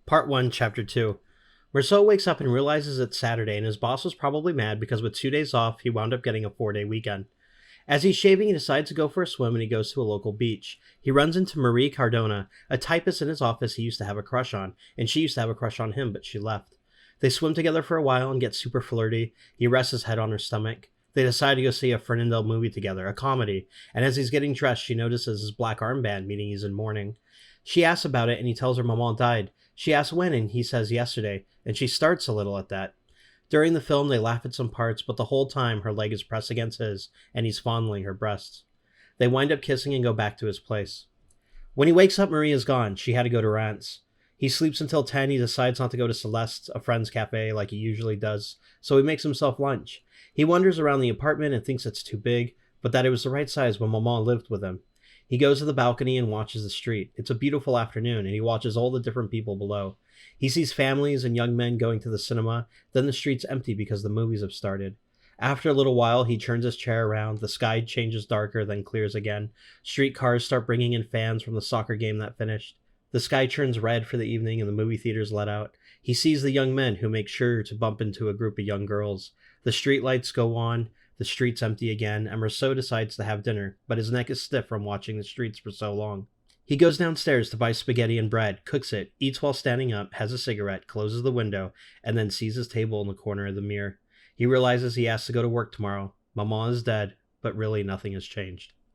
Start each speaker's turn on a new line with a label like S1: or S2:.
S1: Part 1, Chapter 2. Meursault wakes up and realizes it's Saturday, and his boss was probably mad because with 2 days off, he wound up getting a 4-day weekend. As he's shaving, he decides to go for a swim and he goes to a local beach. He runs into Marie Cardona, a typist in his office he used to have a crush on, and she used to have a crush on him, but she left. They swim together for a while and get super flirty. He rests his head on her stomach. They decide to go see a Fernandel movie together, a comedy, and as he's getting dressed, she notices his black armband, meaning he's in mourning. She asks about it and he tells her Maman died. She asks when and he says yesterday, and she starts a little at that. During the film, they laugh at some parts, but the whole time her leg is pressed against his, and he's fondling her breasts. They wind up kissing and go back to his place. When he wakes up, Marie is gone. She had to go to her aunt's. He sleeps until 10. He decides not to go to Céleste, a friend's cafe, like he usually does, so he makes himself lunch. He wanders around the apartment and thinks it's too big, but that it was the right size when Maman lived with him. He goes to the balcony and watches the street. It's a beautiful afternoon, and he watches all the different people below. He sees families and young men going to the cinema, then the street's empty because the movies have started. After a little while, he turns his chair around, the sky changes darker, then clears again. Streetcars start bringing in fans from the soccer game that finished. The sky turns red for the evening and the movie theaters let out. He sees the young men who make sure to bump into a group of young girls. The street lights go on. The street's empty again, and Meursault decides to have dinner, but his neck is stiff from watching the streets for so long. He goes downstairs to buy spaghetti and bread, cooks it, eats while standing up, has a cigarette, closes the window, and then sees his table in the corner of the mirror. He realizes he has to go to work tomorrow. Maman is dead, but really nothing has changed.